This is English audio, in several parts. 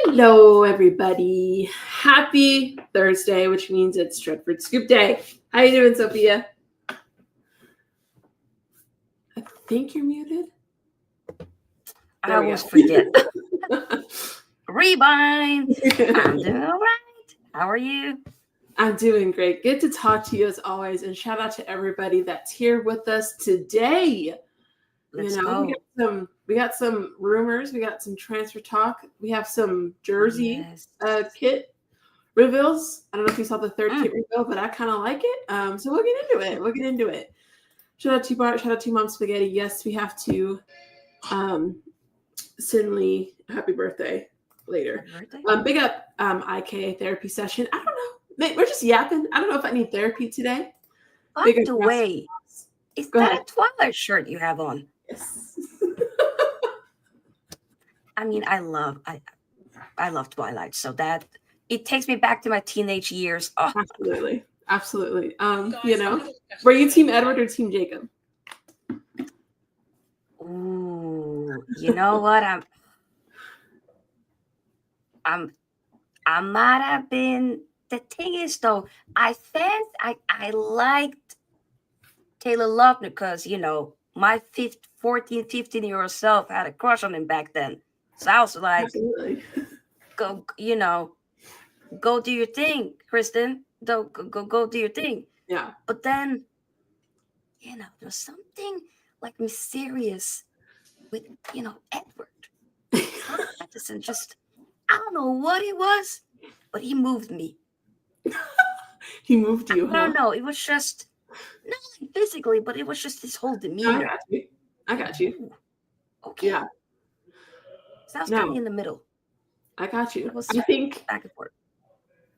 Hello, everybody. Happy Thursday, which means it's Stretford Scoop Day. How you doing, Sophia? I think you're muted. I always forget. Rebind. I'm doing all right. How are you? I'm doing great. Good to talk to you as always, and shout out to everybody that's here with us today. Let's go. We got some rumors. We got some transfer talk. We have some jersey kit reveals. I don't know if you saw the third kit reveal, but I kind of like it. So we'll get into it. Shout out to Bart. Shout out to Mom Spaghetti. Yes, we have to send Lee happy birthday later. Big up IK therapy session. I don't know. We're just yapping. I don't know if I need therapy today. By the way, is that a Twilight shirt you have on? Yes. I mean, I love Twilight, so that it takes me back to my teenage years. Oh. Absolutely. Were you Team Edward or Team Jacob? Ooh, you know what? I might have been. The thing is, though, I liked Taylor Lautner because, my 14, 15-year-old self had a crush on him back then. So I was like, absolutely. Go do your thing, Kristen. Go do your thing. Yeah. But then, there's something like mysterious with, Edward. Madison just, I don't know what it was, but he moved me. He moved you, I don't know. It was just, not physically, but it was just his whole demeanor. I got you. Ooh, okay. Yeah. So I was kind of in the middle. I got you. I think back and forth.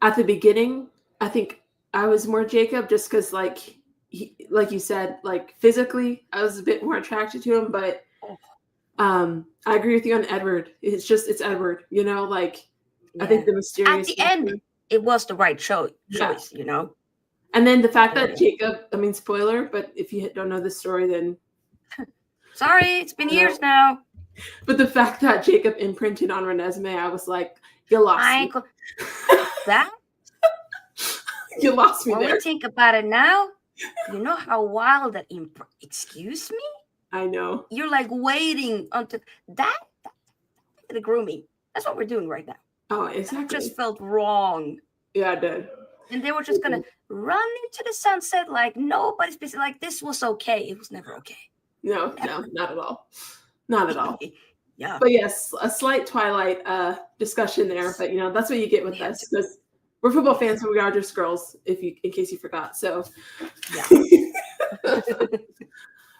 At the beginning, I think I was more Jacob just because, like you said, like physically, I was a bit more attracted to him. But I agree with you on Edward. It's Edward. I think the mysterious. At the end, it was the right choice. And then the fact that Jacob, spoiler, but if you don't know this story, then sorry, it's been years now. But the fact that Jacob imprinted on Renesmee, I was like, you lost me. That? You lost me there. When we think about it now, you know how wild that excuse me? I know. You're like waiting until that the grooming. That's what we're doing right now. Oh, exactly. It just felt wrong. Yeah, it did. And they were just going to run into the sunset like nobody's busy. Like this was okay. It was never okay. No, not at all. Not at all. Yeah. But yes, a slight Twilight discussion there. But that's what you get with us. Because we're football fans, but we are just girls. In case you forgot. So yeah.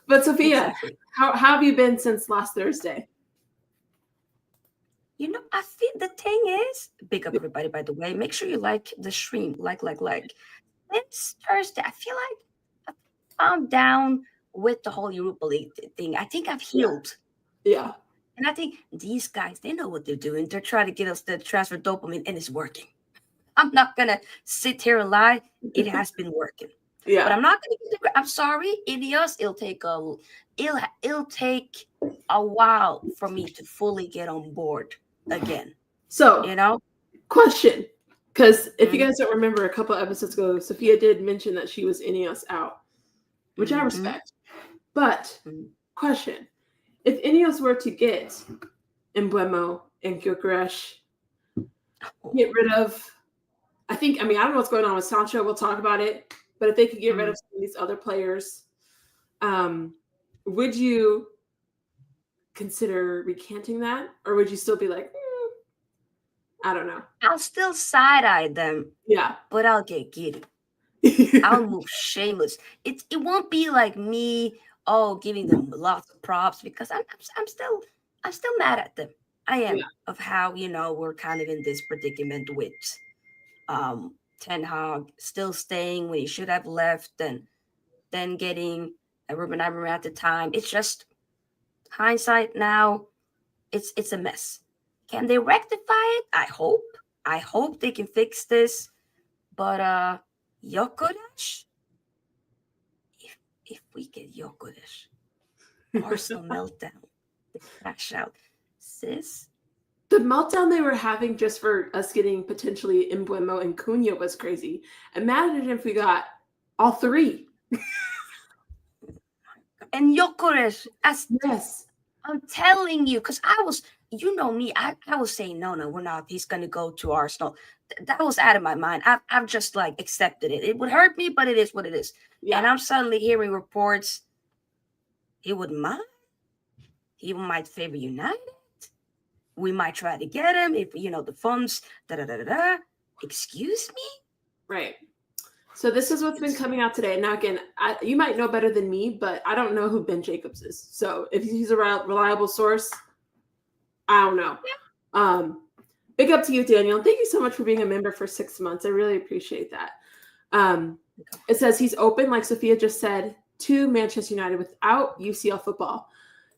But Sophia, how have you been since last Thursday? I feel the thing is, big up everybody, by the way. Make sure you like the stream. Like. It's Thursday. I feel like I'm down with the whole Europa League thing. I think I've healed. Yeah. And I think these guys, they know what they're doing. They're trying to get us the transfer dopamine, and it's working. I'm not going to sit here and lie. It has been working. Yeah. But I'm not going to. I'm sorry, Ineos. It'll take a while for me to fully get on board again. So, question. Because if you guys don't remember, a couple episodes ago, Sophia did mention that she was Ineos out, which I respect. But question. If Ineos were to get Mbeumo and Gyökeres, get rid of, I don't know what's going on with Sancho. We'll talk about it. But if they could get rid of some of these other players, would you consider recanting that? Or would you still be like, I don't know. I'll still side-eye them. Yeah. But I'll get giddy. I'll move shameless. It won't be like me, giving them lots of props because I'm still mad at them. I am of how, we're kind of in this predicament with Ten Hag still staying when he should have left and then getting a Ruben Amorim at the time. It's just hindsight now. It's a mess. Can they rectify it? I hope they can fix this. But Gyökeres, if we get Gyökeres, Arsenal meltdown, they crash out. Sis, The meltdown they were having just for us getting potentially Mbeumo and Cunha was crazy. Imagine if we got all three. And Gyökeres, Yes. I'm telling you, because I was, you know me, I was saying, no, we're not. He's going to go to Arsenal. That was out of my mind. I've just like accepted it. It would hurt me, but it is what it is. Yeah. And I'm suddenly hearing reports he wouldn't mind. He might favor United. We might try to get him if, the funds, Excuse me? Right. So this is what's been coming out today. Now, again, you might know better than me, but I don't know who Ben Jacobs is. So if he's a reliable source, I don't know. Yeah. Big up to you, Daniel. Thank you so much for being a member for 6 months. I really appreciate that. It says he's open, like Sophia just said, to Manchester United without UCL football.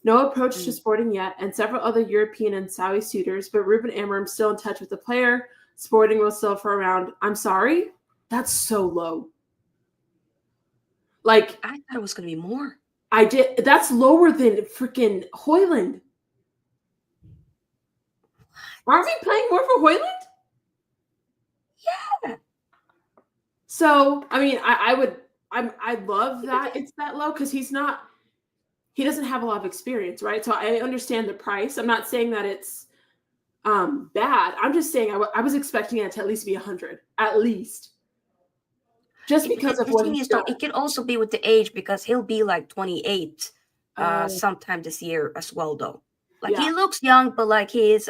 No approach to Sporting yet, and several other European and Saudi suitors, but Ruben Amorim still in touch with the player. Sporting will still for around. I'm sorry? That's so low. Like, I thought it was going to be more. I did. That's lower than freaking Højlund. Aren't we paying more for Højlund? Yeah. So, I mean, I love that it's that low because he doesn't have a lot of experience, right? So I understand the price. I'm not saying that it's bad. I'm just saying I was expecting it to at least be 100, at least. Just because of what he's done. It could also be with the age because he'll be like 28 sometime this year as well, though. Like he looks young, but like he is,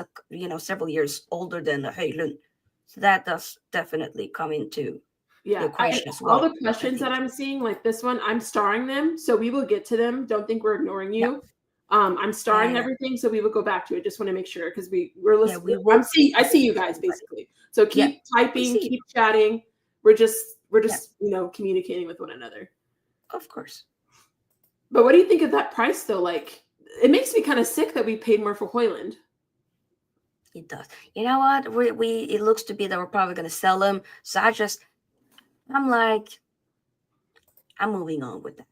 several years older than the Højlund. So that does definitely come into the equation as well. All the questions that I'm seeing, like this one, I'm starring them, so we will get to them. Don't think we're ignoring you. Yep. I'm starring everything, so we will go back to it. Just want to make sure because we're listening. Yeah, I see you guys basically. So keep typing, keep chatting. We're just communicating with one another. Of course. But what do you think of that price though? Like it makes me kind of sick that we paid more for Højlund. It does. You know what? It looks to be that we're probably going to sell him. So I'm moving on with that.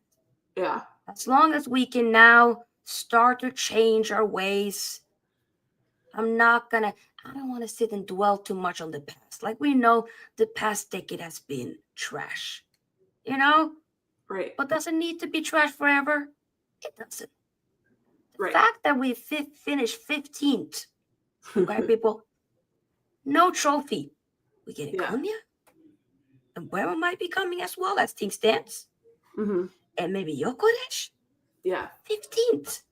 Yeah. As long as we can now start to change our ways, I don't want to sit and dwell too much on the past. Like we know the past decade has been trash, Right. But does it need to be trash forever? It doesn't. The fact that we finished 15th, okay, people, no trophy. We get Cunha, and Mbeumo might be coming as well as things stands, and maybe Gyökeres. Yeah, 15th.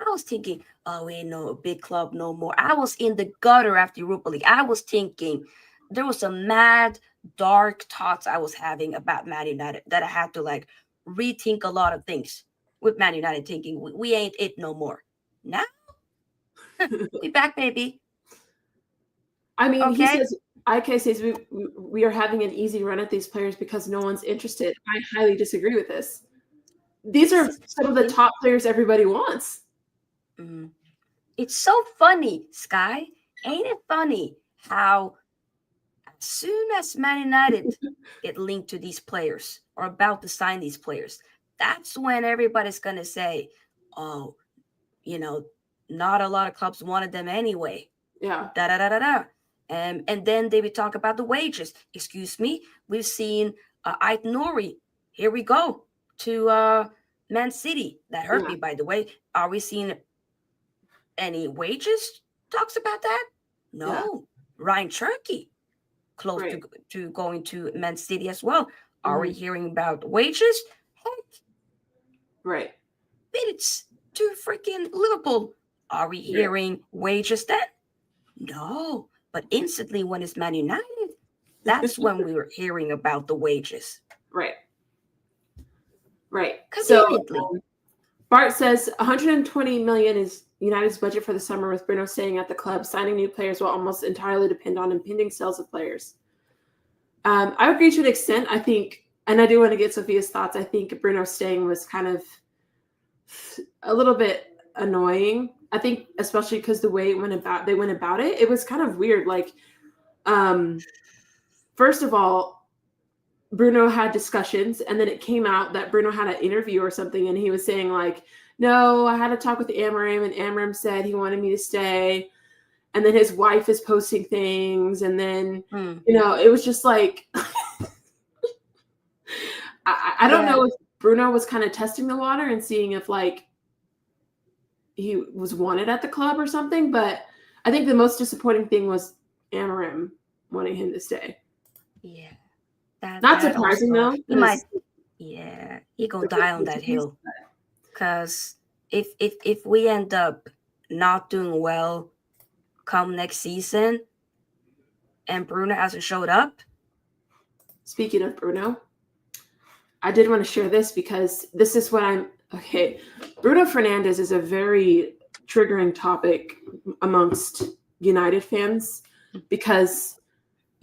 I was thinking, we ain't no big club no more. I was in the gutter after Europa League. I was thinking there was some mad, dark thoughts I was having about Man United that I had to like rethink a lot of things with Man United, thinking we ain't it no more. Now, we back, baby. I mean, he says, IK says we are having an easy run at these players because no one's interested. I highly disagree with this. These are some of the top players everybody wants. Mm-hmm. It's so funny, Sky. Ain't it funny how as soon as Man United get linked to these players or about to sign these players, that's when everybody's going to say, oh, not a lot of clubs wanted them anyway. Yeah. And then they would talk about the wages. Excuse me. We've seen Ait Nouri. Here we go to Man City. That hurt me, by the way. Are we seeing any talks about that? No. Yeah. Ryan Cherky close to going to Man City as well. Are we hearing about wages? Heck. Right. Minutes to freaking Liverpool. Are we hearing wages then? No. But instantly when it's Man United, that's when we were hearing about the wages. Right. Right. Conveniently. So Bart says 120 million is United's budget for the summer, with Bruno staying at the club. Signing new players will almost entirely depend on impending sales of players. I agree to an extent. I think, and I do want to get Sophia's thoughts. I think Bruno staying was kind of a little bit annoying. I think, especially because the way they went about it, it was kind of weird. Like, first of all, Bruno had discussions, and then it came out that Bruno had an interview or something, and he was saying like, no, I had a talk with Amorim, and Amorim said he wanted me to stay. and then his wife is posting things, and then it was just like I don't know if Bruno was kind of testing the water and seeing if like he was wanted at the club or something, but I think the most disappointing thing was Amarim wanting him to stay. Yeah. Not surprising though. He might, he gonna die on that hill. Because if we end up not doing well come next season and Bruno hasn't showed up. Speaking of Bruno, I did want to share this because this is what okay. Bruno Fernandes is a very triggering topic amongst United fans because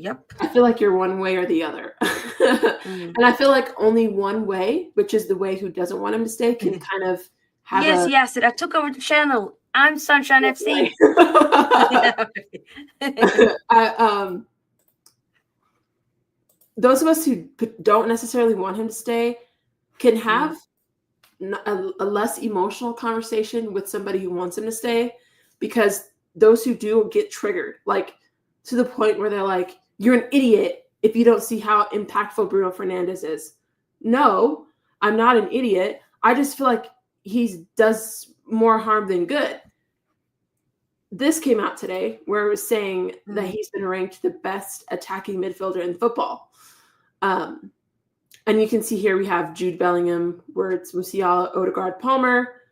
I feel like you're one way or the other. And I feel like only one way, which is the way who doesn't want him to stay, can kind of have Yes, I took over the channel. I'm Sunshine FC. Those of us who don't necessarily want him to stay can have a less emotional conversation with somebody who wants him to stay, because those who do get triggered, like to the point where they're like, you're an idiot if you don't see how impactful Bruno Fernandes is. No, I'm not an idiot. I just feel like he does more harm than good. This came out today where it was saying that he's been ranked the best attacking midfielder in football. And you can see here we have Jude Bellingham, Wirtz, Musiala, Odegaard, Palmer,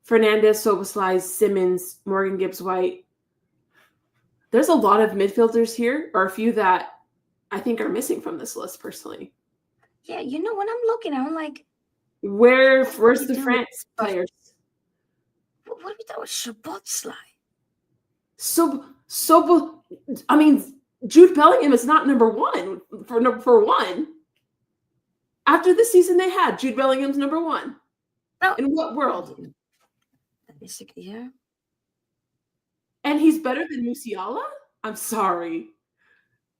Fernandes, Szoboszlai, Simmons, Morgan Gibbs-White. There's a lot of midfielders here, or a few that I think are missing from this list personally. Yeah, when I'm looking, I'm like, where's the France players? What are we talking about? Szoboszlai. I mean, Jude Bellingham is not number one for one. After the season they had, Jude Bellingham's number one. No. In what world? Yeah. And he's better than Musiala? I'm sorry.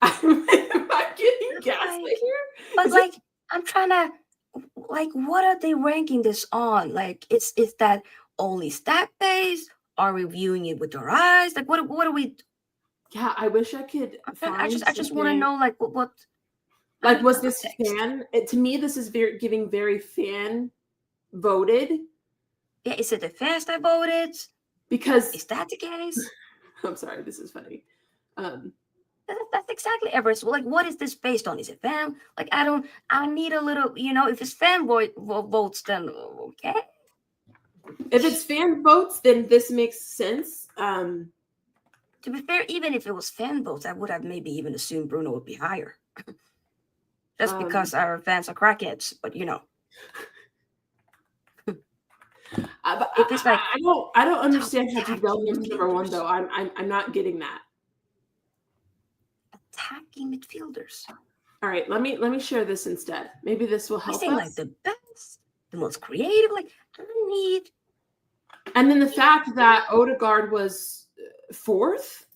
Am I getting gaslit here? But I'm trying to, what are they ranking this on? Like, is that only stat based? Are we viewing it with our eyes? Like, what are we? Yeah, I wish I could. I just want to know, like, what. Like, was this fan? To me, this is giving very fan voted. Yeah, is it the fans that voted? Because is that the case? I'm sorry, this is funny. That's exactly Everest. Like, what is this based on? Is it fan? Like, I need a little, if it's fan votes, then okay. If it's fan votes, then this makes sense. To be fair, even if it was fan votes, I would have maybe even assumed Bruno would be higher. Just because our fans are crackheads, but if it's like, I don't understand how Jude Bellingham is number one though. I'm not getting that. Attacking midfielders. All right, let me share this instead. Maybe this will help us. Like the best, the most creative. Like, I need. And then the fact that Odegaard was fourth.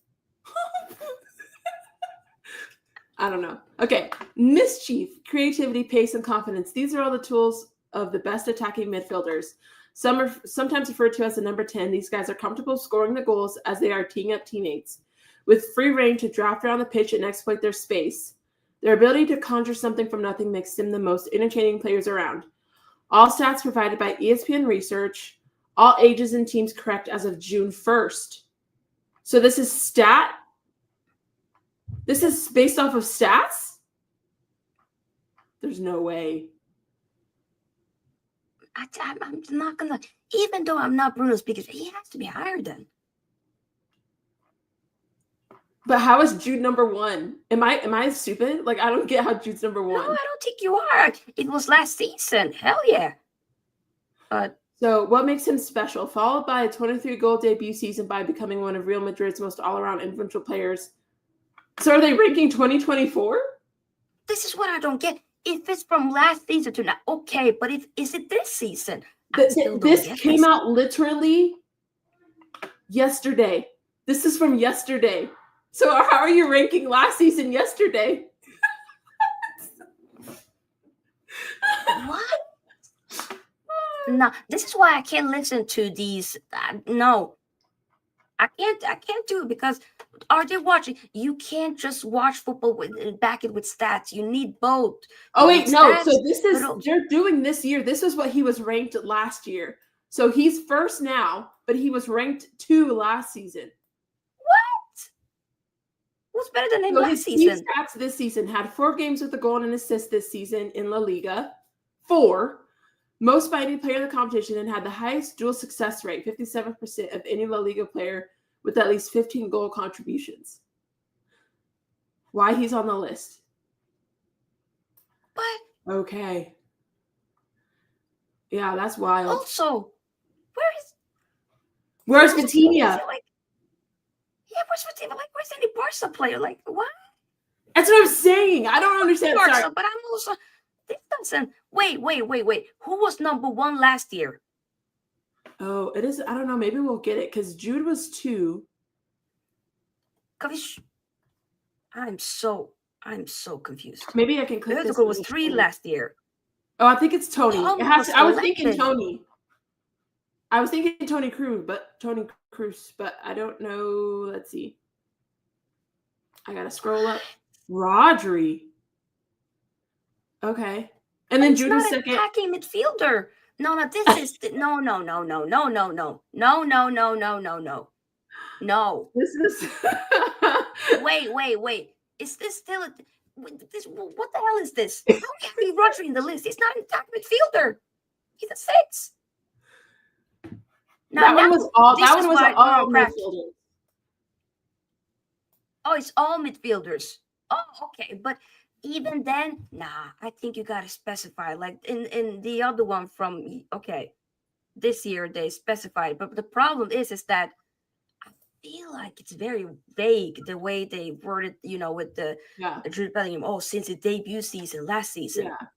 I don't know. Okay, mischief, creativity, pace, and confidence. These are all the tools of the best attacking midfielders. Some are sometimes referred to as the number 10. These guys are comfortable scoring the goals as they are teeing up teammates, with free reign to draft around the pitch and exploit their space. Their ability to conjure something from nothing makes them the most entertaining players around. All stats provided by ESPN Research. All ages and teams correct as of June 1st. So this is stat? This is based off of stats? There's no way. I'm not gonna, even though I'm not Bruno's biggest, he has to be higher than. But how is Jude number one? Am I stupid? Like, I don't get how Jude's number one. No, I don't think you are. It was last season. Hell yeah. So what makes him special? Followed by a 23-goal debut season by becoming one of Real Madrid's most all-around influential players. So are they ranking 2024? This is what I don't get. If it's from last season to now, okay. But is it this season? This came out literally yesterday. This is from yesterday. So how are you ranking last season yesterday? What? No, this is why I can't listen to these. No. I can't do it because are they watching? You can't just watch football and back it with stats. You need both. Oh You wait, need no. stats, So but they're doing this year. This is what he was ranked last year. So he's first now, but he was ranked 2 last season. what? Who's better than him So last his team season? stats this season had 4 games with a goal and an assist this season in La Liga. 4. Most by any player in the competition and had the highest dual success rate, 57% of any La Liga player with at least 15 goal contributions. Why he's on the list? But Okay. Yeah, that's wild. also, Where's Vitinha? Vitinha? Like, yeah, where's Vitinha? Like, where's any Barca player? Like, what? That's what I'm saying. I don't understand. Barca, Sorry. but I'm also this doesn't. Wait. Who was number 1 last year? Oh, it is. I don't know. Maybe we'll get it because Jude was 2. I'm so confused. Maybe I can click this. Vertigo was 3 last year. Oh, I think it's Tony. It has to, I was thinking 11. Tony. I was thinking Tony Cruz, but I don't know. Let's see. I gotta scroll up. Rodri. Okay. And then Jude was second. Attacking midfielder. No, this is no. This is Wait. Is this still this? What the hell is this? How can we Rodri in the list? He's not an attacking midfielder. He's a 6. that one was all midfielders. Oh, it's all midfielders. Oh, okay. But even then, I think you gotta specify. Like in the other one from this year they specified. But the problem is that I feel like it's very vague the way they worded, with the Jude Bellingham. Oh, since the debut season last season. Yeah.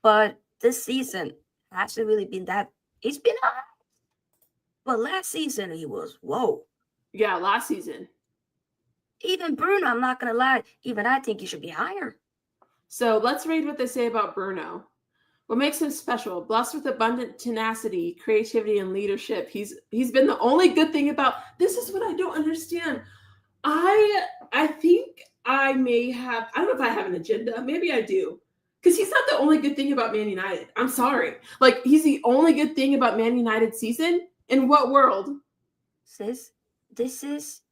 But this season hasn't really been that. It's been high. But last season he was whoa. Yeah, last season. Even Bruno, I'm not gonna lie. Even I think he should be higher. So let's read what they say about Bruno. What makes him special? Blessed with abundant tenacity, creativity, and leadership. He's been the only good thing about. This is what I don't understand. I think I may have. I don't know if I have an agenda. Maybe I do. Because he's not the only good thing about Man United. I'm sorry. Like, he's the only good thing about Man United season? In what world? Sis, this is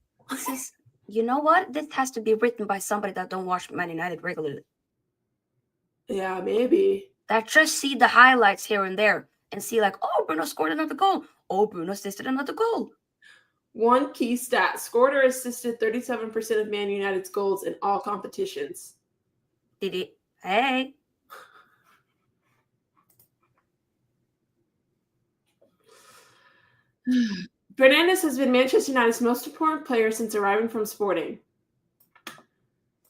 you know what? This has to be written by somebody that don't watch Man United regularly. Yeah, maybe. That just see the highlights here and there and see like, oh, Bruno scored another goal. Oh, Bruno assisted another goal. One key stat. Scored or assisted 37% of Man United's goals in all competitions. Did he? Hey. Fernandes has been Manchester United's most important player since arriving from Sporting.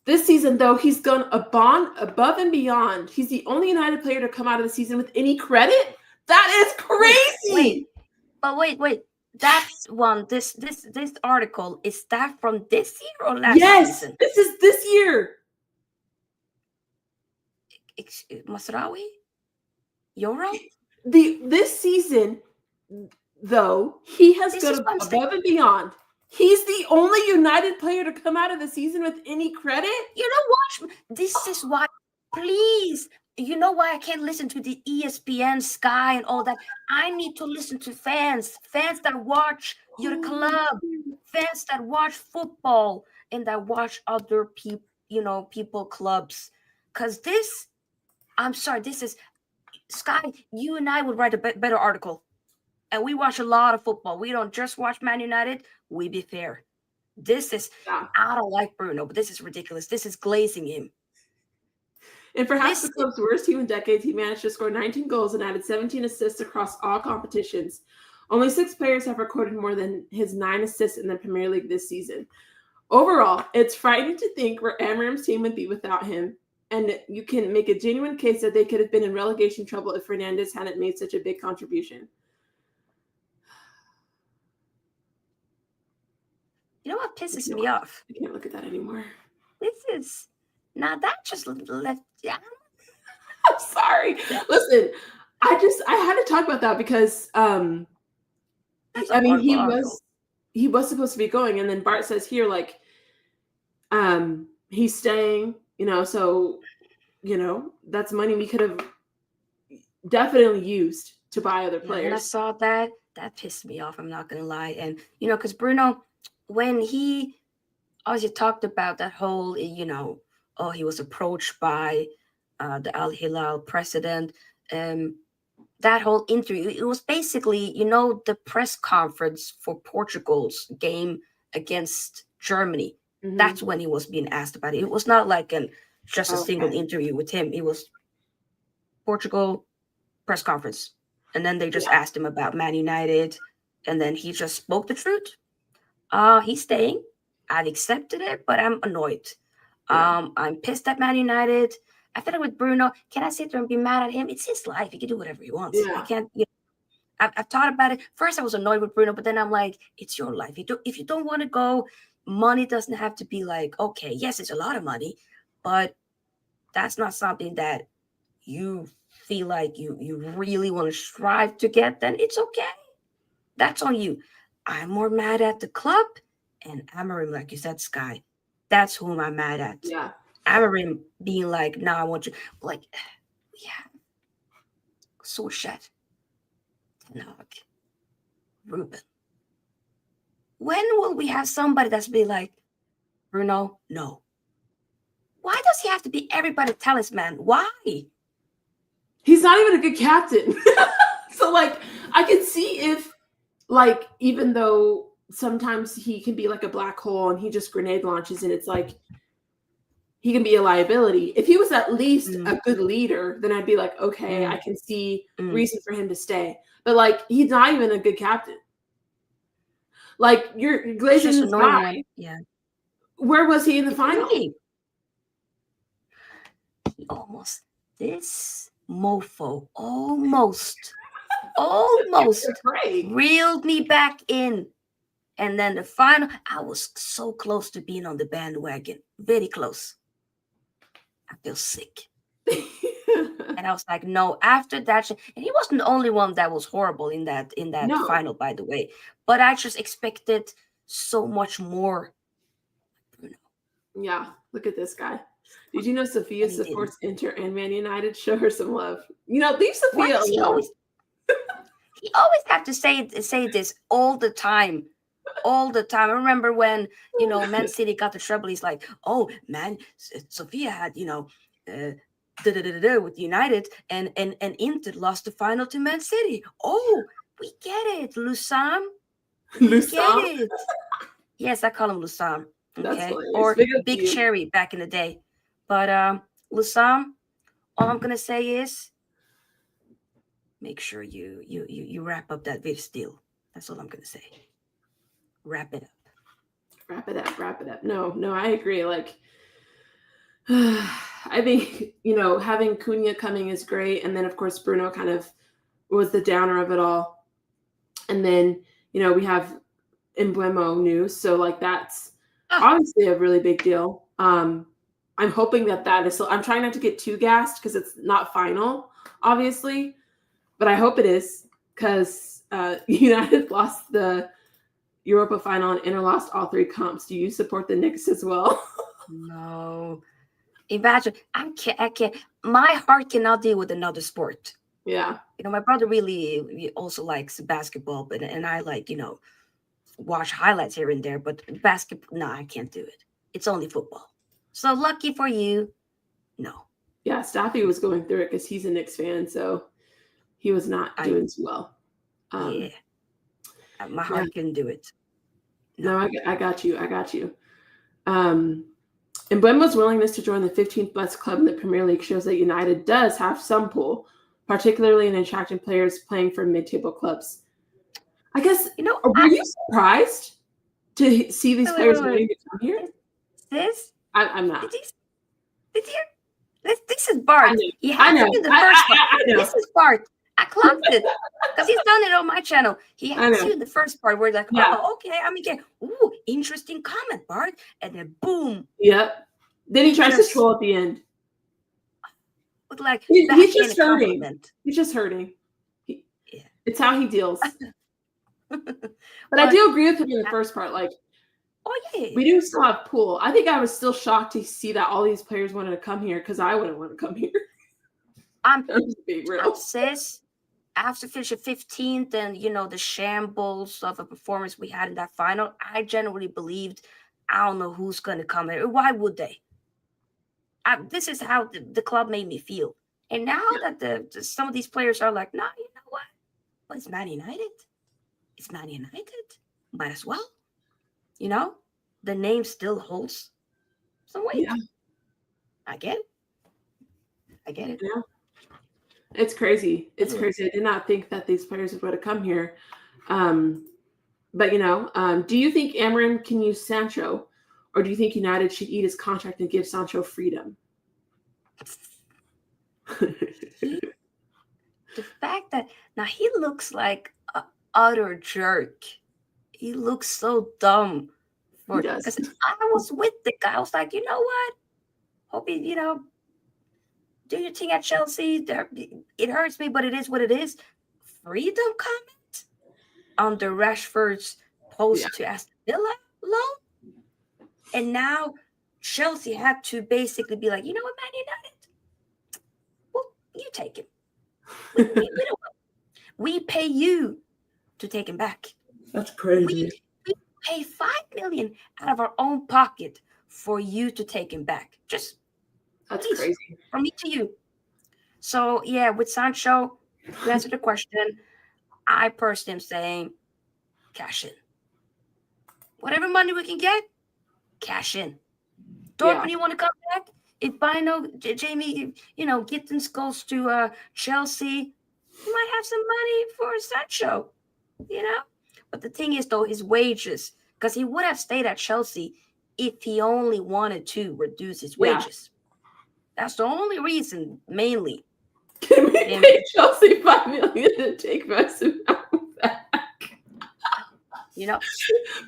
This season, though, he's gone above and beyond. He's the only United player to come out of the season with any credit. That is crazy. Wait. That's one. This article, is that from this year or last season? Yes, this is this year. Masraoui? Euro? This season, though, he has gone above and beyond. He's the only United player to come out of the season with any credit. You know what? This is why, please. You know why I can't listen to the ESPN, Sky, and all that? I need to listen to fans that watch your club, fans that watch football, and that watch other people clubs. Because this, I'm sorry, this is, Sky, you and I would write a better article. And we watch a lot of football. We don't just watch Man United. We be fair. This is, I don't like Bruno, but this is ridiculous. This is glazing him. And perhaps the club's worst team in decades, he managed to score 19 goals and added 17 assists across all competitions. Only 6 players have recorded more than his 9 assists in the Premier League this season. Overall, it's frightening to think where Amarim's team would be without him. And you can make a genuine case that they could have been in relegation trouble if Fernandes hadn't made such a big contribution. You know what pisses me off? I can't look at that anymore. This is now that just left. Yeah, I'm sorry. Listen, I had to talk about that because he was. he was supposed to be going, and then Bart says here, like, he's staying, so, that's money we could have definitely used to buy other players. When I saw that pissed me off, I'm not gonna lie. And because Bruno, when he obviously talked about that whole, he was approached by the Al Hilal president, that whole interview, it was basically, the press conference for Portugal's game against Germany. Mhm. That's when he was being asked about it. It was not like just a single interview with him. It was Portugal press conference. And then they just asked him about Man United. And then he just spoke the truth. He's staying. I've accepted it, but I'm annoyed. I'm pissed at Man United. I feel like with Bruno, can I sit there and be mad at him? It's his life. He can do whatever he wants. Yeah. I can't. I've thought about it. First, I was annoyed with Bruno, but then I'm like, it's your life. If you don't want to go, money doesn't have to be like, okay, yes, it's a lot of money, but that's not something that you feel like you really want to strive to get, then it's okay. That's on you. I'm more mad at the club and Amarim, like you said, Sky. That's whom I'm mad at. Yeah. Amarim being like, "No, I want you." Like, yeah. Solskjaer, Ruben. When will we have somebody that's be like, Bruno? No. Why does he have to be everybody's talisman? Why? He's not even a good captain. So, like, I can see if, like, even though sometimes he can be like a black hole and he just grenade launches and it's like he can be a liability. If he was at least a good leader, then I'd be like, okay, I can see reason for him to stay. But, like, he's not even a good captain. Like, your Glaciers guy. Yeah. Where was he in the final? He almost, this mofo almost reeled me back in. And then the final, I was so close to being on the bandwagon. Very close. I feel sick. And I was like, no, after that, and he wasn't the only one that was horrible in that final, by the way. But I just expected so much more. Yeah, look at this guy. Did you know Sophia supports Inter and Man United? Show her some love. Leave Sophia alone. He always have to say this all the time. All the time. I remember when, Man City got the treble, he's like, oh, man, Sophia had, with United and Inter lost the final to Man City. Oh, we get it, Lusam. We get it. Yes, I call him Lusam. Okay. Or Big Cherry back in the day. But Lusam, all I'm gonna say is make sure you wrap up that video deal. That's all I'm gonna say. Wrap it up. No, I agree. Like, I think, having Cunha coming is great. And then, of course, Bruno kind of was the downer of it all. And then, we have Emblemo news. So, like, that's obviously a really big deal. I'm hoping that is, I'm trying not to get too gassed because it's not final, obviously. But I hope it is because United lost the Europa final and Inter lost all 3 comps. Do you support the Knicks as well? No. Imagine, I can't. My heart cannot deal with another sport. Yeah. My brother really also likes basketball, and I like, watch highlights here and there, but basketball, no, I can't do it. It's only football. So lucky for you, no. Yeah, Staffy was going through it because he's a Knicks fan, so he was not doing too well. Yeah. My heart couldn't do it. No, I got you. Mbembo's willingness to join the 15th best club in the Premier League shows that United does have some pull, particularly in attracting players playing for mid-table clubs. I guess, were you surprised to see these players wanting to come here? I'm not. This is Bart. He has to be the first part. This is Bart. I clocked it because he's done it on my channel. He has to the first part where like, oh, okay, I'm again. Ooh, interesting comment, Bart. And then boom. Yep. Then he tries to troll at the end. With like he's just hurting. He's just hurting. It's how he deals. But I do agree with him in the first part. Like, we do still have Poole. I think I was still shocked to see that all these players wanted to come here because I wouldn't want to come here. I'm being real. Sis, after finishing 15th and the shambles of a performance we had in that final, I genuinely believed, I don't know who's going to come here. Why would they? This is how the club made me feel. And now that some of these players are like, nah, you know what? Well, it's Man United. It's Man United. Might as well. The name still holds some weight. Yeah. I get it. Yeah. It's crazy. It's crazy. I did not think that these players would want to come here. But, do you think Amarin can use Sancho, or do you think United should eat his contract and give Sancho freedom? The fact that now he looks like an utter jerk. He looks so dumb. Because I was with the guy. I was like, you know what? Hope you, do your thing at Chelsea. It hurts me, but it is what it is. Freedom comment on the Rashford's post to Aston Villa loan. And now Chelsea had to basically be like, you know what, Man United? Well, you take him. We pay you to take him back. That's crazy. We pay $5 million out of our own pocket for you to take him back. That's crazy. From me to you. So yeah, with Sancho, to answer the question, I personally am saying cash in. Whatever money we can get, cash in. Dortmund, you want to come back? If Jamie, Gittins goes to Chelsea, you might have some money for Sancho, But the thing is, though, his wages, because he would have stayed at Chelsea if he only wanted to reduce his wages. That's the only reason, mainly. Can we pay Chelsea $5 million to take Mason Mount back?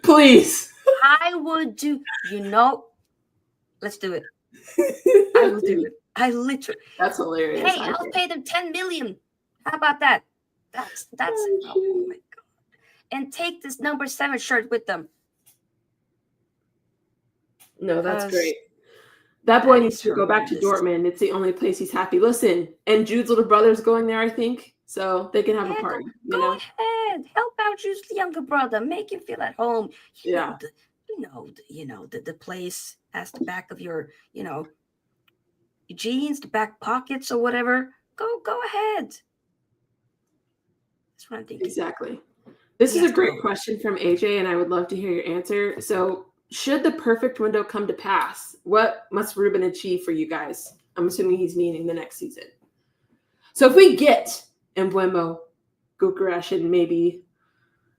Please. I would do, let's do it. I will do it. I literally. That's hilarious. Hey, I'll pay them $10 million. How about that? That's oh my God. And take this number 7 shirt with them. No, that's great. That boy needs to go back to Dortmund. It's the only place he's happy. Listen, and Jude's little brother's going there, I think, so they can have a party. Go ahead, help out Jude's younger brother. Make him feel at home. The place has the back of your, your jeans, the back pockets or whatever. Go ahead. That's what I'm thinking. Exactly. This is a great question from AJ, and I would love to hear your answer. So, should the perfect window come to pass, what must Ruben achieve for you guys? I'm assuming he's meaning the next season. So if we get Mbeumo, Gyökeres, and maybe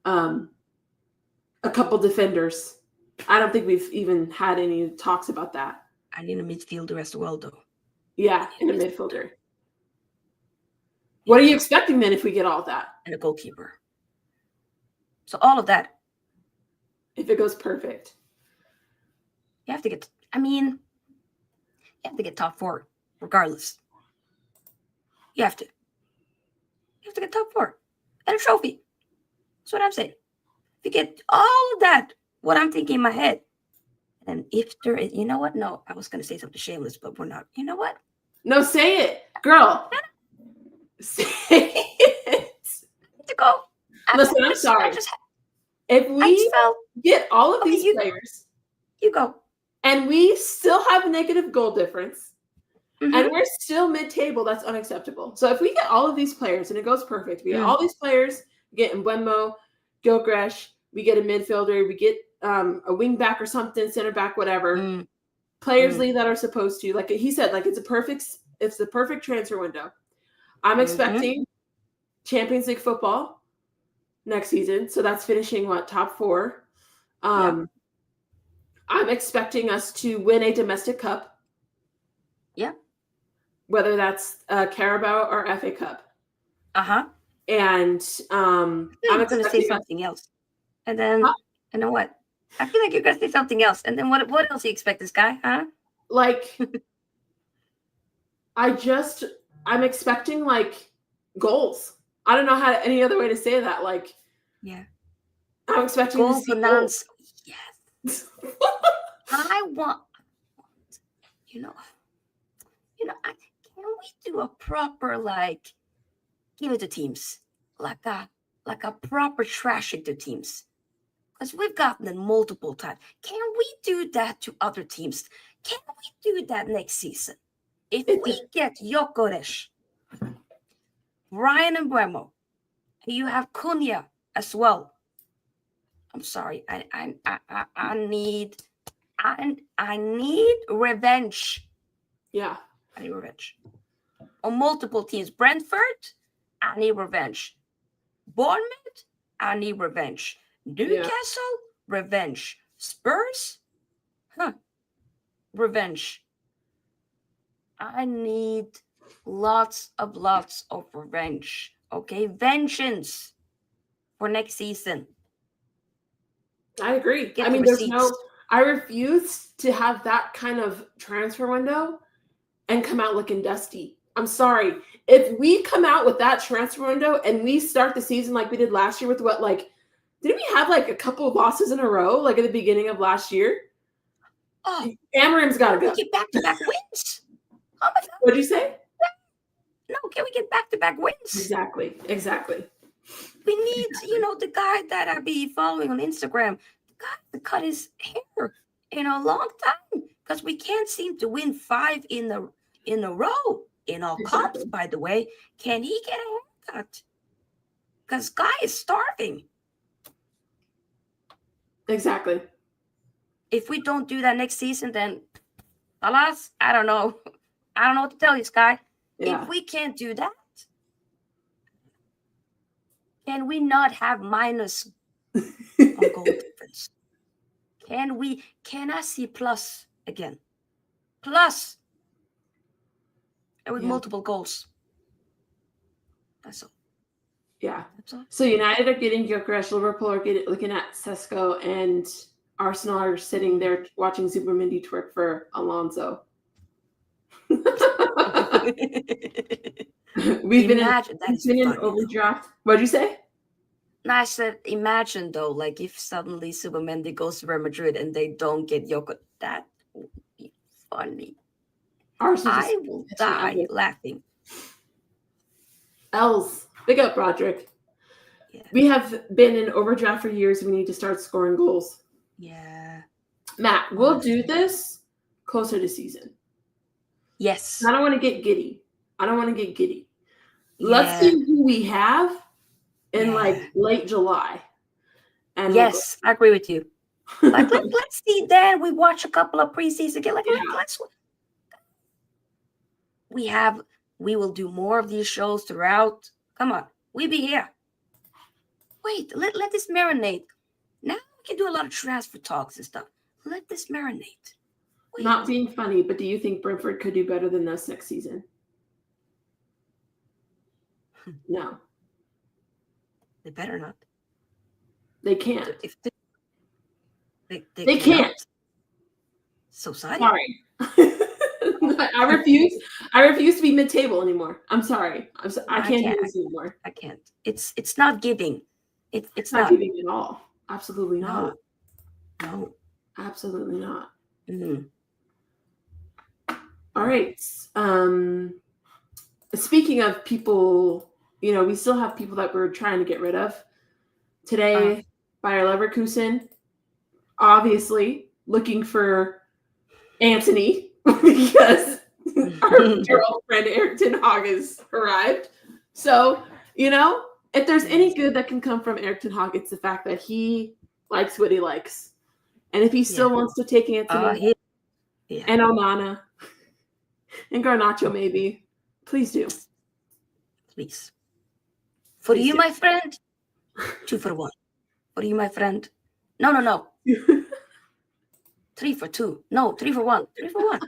a couple defenders, I don't think we've even had any talks about that. I need a midfielder as well, though. Yeah, and a midfielder. What are you expecting then if we get all that? And a goalkeeper. So all of that. If it goes perfect. You have to get top 4, regardless. You have to get top 4 and a trophy. That's what I'm saying. If you get all of that, what I'm thinking in my head, and if there is, you know what? No, I was going to say something shameless, but we're not. You know what? No, say it, girl. Say it. To go. Listen, I'm sorry. If we get all of these players, you go. And we still have a negative goal difference, and we're still mid-table, that's unacceptable. So if we get all of these players, and it goes perfect, we get all these players, we get Mbeumo, Gyökeres, we get a midfielder, we get a wing back or something, center back, whatever. Players leave that are supposed to. Like he said, like it's the perfect transfer window. I'm expecting Champions League football next season. So that's finishing top 4. I'm expecting us to win a domestic cup. Yeah. Whether that's Carabao or FA Cup. And I'm going to say something else. And then what? I feel like you're going to say something else. And then what else do you expect this guy, huh? Like, I'm expecting, like, goals. I don't know any other way to say that. Like, I'm expecting to Goal see finance. goals. Yes. I want, you know, can we do a proper like give it to teams like a proper trashing to teams? Because we've gotten it multiple times. Can we do that to other teams? Can we do that next season? If we get Jokovic, Ryan and Buemo, you have Cunha as well. I'm sorry. I need revenge. Yeah. I need revenge. On multiple teams. Brentford, I need revenge. Bournemouth, I need revenge. Newcastle, revenge. Spurs, revenge. I need lots of revenge. Okay, vengeance for next season. I agree. Get I the mean, receipts. I refuse to have that kind of transfer window and come out looking dusty. I'm sorry. If we come out with that transfer window and we start the season like we did last year with did we have like a couple of losses in a row, like at the beginning of last year? Oh, Amarim's got to go. We get back-to-back wins. Oh my God. What'd you say? No, can we get back-to-back wins? Exactly. We need, the guy that I be following on Instagram, the guy to cut his hair in a long time because we can't seem to win 5 in a row in all cups. By the way, can he get a haircut? Because guy is starving. Exactly. If we don't do that next season, then alas, I don't know what to tell you, Sky. Yeah. If we can't do that, can we not have minus on goal difference? Can I see plus again? Plus. And with multiple goals. That's all. Yeah. That's all. So United are getting Gyökeres, Liverpool are looking at Sesko, and Arsenal are sitting there watching Zubimendi twerk for Alonso. We've been in overdraft. What'd you say? No, I said, imagine though, like if suddenly Zubimendi goes to Real Madrid and they don't get Jokic, that would be funny. I will die laughing. Els, big up, Roderick. Yeah. We have been in overdraft for years. We need to start scoring goals. Yeah. Matt, we'll do this closer to season. Yes. I don't want to get giddy. Let's see who we have in like late July. And yes, I agree with you. Like let's see. Then we watch a couple of preseason games. Let's. We will do more of these shows throughout. Come on, we be here. Wait, let this marinate. Now we can do a lot of transfer talks and stuff. Let this marinate. Wait. Not being funny, but do you think Brentford could do better than this next season? No. They better not. They can't. They can't. So sorry. Sorry. I refuse to be mid-table anymore. I'm sorry. I can't do this anymore. I can't. It's not giving. It's not giving at all. Absolutely not. No. Absolutely not. Mm-hmm. All right. Speaking of people, we still have people that we're trying to get rid of. Today, Bayer Leverkusen, obviously looking for Anthony because our old friend Erik ten Hag has arrived. So, if there's any good that can come from Erik ten Hag, it's the fact that he likes what he likes. And if he still wants to take Anthony and Onana and Garnacho maybe, please do. Please. For you, my friend, 2 for 1. For you, my friend. No. 3 for 2. No, 3 for 1. 3 for 1.